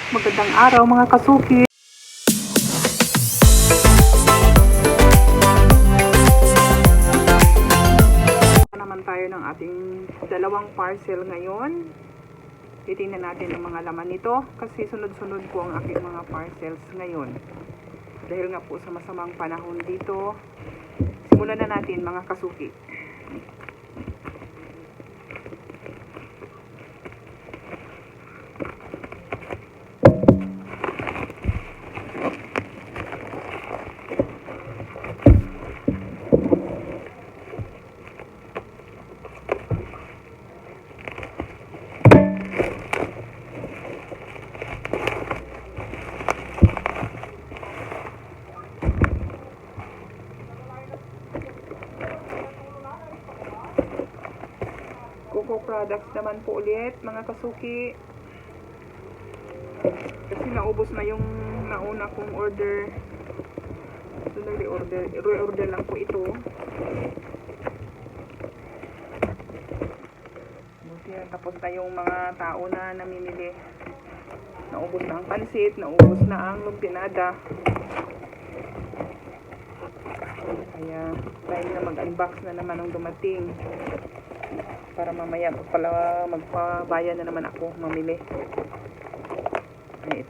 Magandang araw mga kasuki. Naman tayo ng ating dalawang parcel ngayon. Titingnan natin ang mga laman nito kasi sunod-sunod po ang aking mga parcels ngayon. Dahil nga po sa masamang panahon dito, simulan na natin mga kasuki. Coco products naman po ulit mga kasuki, kasi naubos na yung nauna kong order, so re-order lang po ito. Buti tapos na yung mga tao na namimili. Naubos na ang pansit, naubos na ang lumpinada, kaya dahil na mag-unbox na naman ang dumating para mamaya pala magpabayan na naman ako mamili. Ay,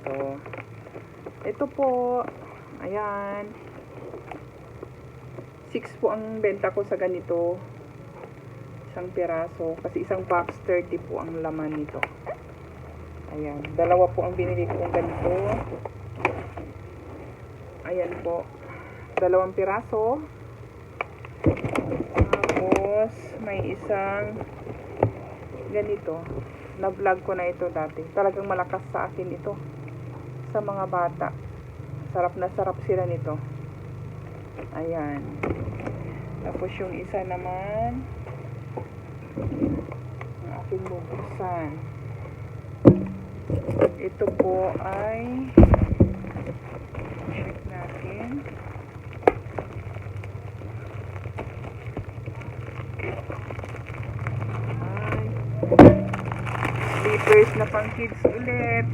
ito po, ayan, 6 po ang benta ko sa ganito, isang piraso, kasi isang box 30 po ang laman nito. Ayan, dalawa po ang binili ko ganito. Ayan po, 2 piraso. Tapos may isang ganito, na vlog ko na ito dati. Talagang malakas sa akin ito sa mga bata. Sarap na sarap sila nito. Ayan. Tapos yung isa naman ang aking bubuksan. Ito po ay check natin. Slippers na pang kids ulit.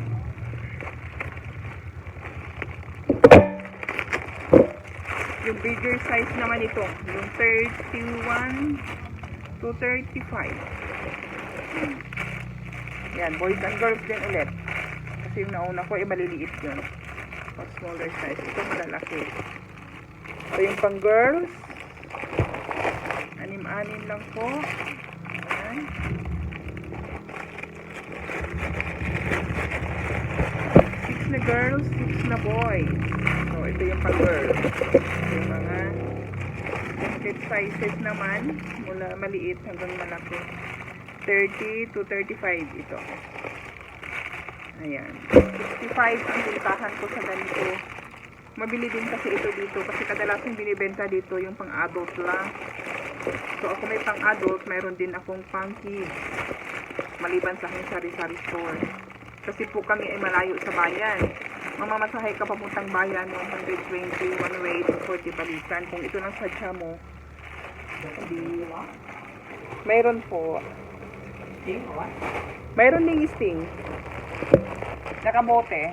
Yung bigger size naman ito, yung 31 to 35. Yan, boys and girls din ulit. Kasi yung nauna ko ay maliliit yun. O smaller size. Ito malalaki. So yung pang girls, 6 lang po. Ayan. 6 na girls, 6 na boys. So, ito yung pang-girls. Yung mga basket sizes naman, mula maliit hanggang malaki. 30 to 35 ito. Ayan. 65 ang bintahan ko sa ganito. Mabili din kasi ito dito. Kasi kadalasang binibenta dito yung pang-adult lang. So, ako may pang-adult, mayroon din akong pang-kids. Maliban sa aking sari-sari store. Kasi po kami ay malayo sa bayan. Mamamasahay ka papuntang bayan, 120, one way, 40 balikan. Kung ito lang sadya mo, di, mayroon po. Mayroon ding sting. Nakabote.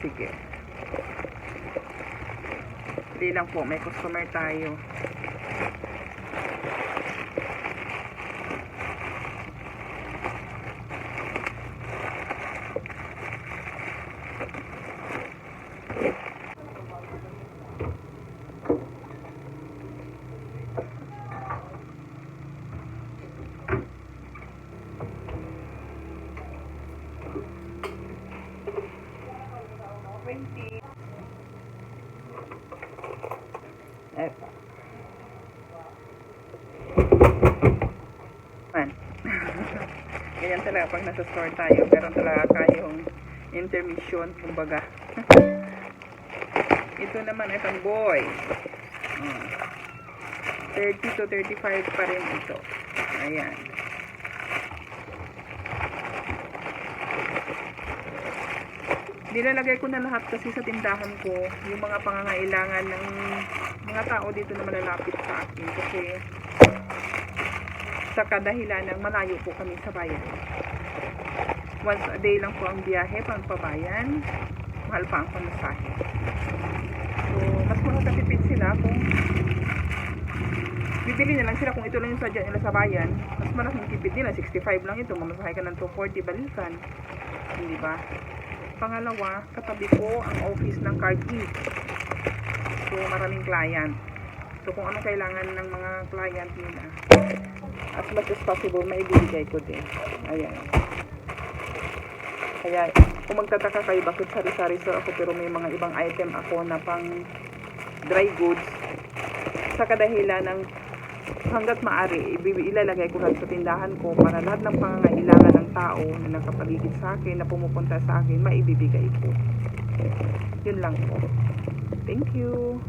Sige. Hindi lang po, may customer tayo. Eto. Man. Ganyan talaga pag nasa store tayo. Pero talaga tayong intermission, kumbaga. Ito naman ay pang boy. 30 to 35 pa rin ito. Ayan. Nilalagay ko na lahat kasi sa tindahan ko yung mga pangangailangan ng mga tao dito na malalapit sa akin kasi sa kadahilan ng malayo po kami sa bayan. Once a day lang po ang biyahe, pangpabayan. Mahal pa ang pamasahe. So, mas makakatipid sila kung bibili na lang sila kung ito lang yung sadya nila sa bayan. Mas malaking tipid nila, 65 lang ito. Mamasahe ka ng 240 balikan. Hindi ba? Pangalawa, katabi ko ang office ng Card Inc. So, maraming client. So, kung anong kailangan ng mga client nila, as much as possible, maibibigay ko din. Ayan. Kaya, kung magtataka kayo, bakit sari-sari store ako pero may mga ibang item ako na pang dry goods, sa kadahilan ng hanggat maaari, ilalagay ko lang sa tindahan ko para lahat ng pangangailangan ng tao na nakapaligid sa akin, na pumupunta sa akin, maibibigay ko. Yun lang po. Thank you.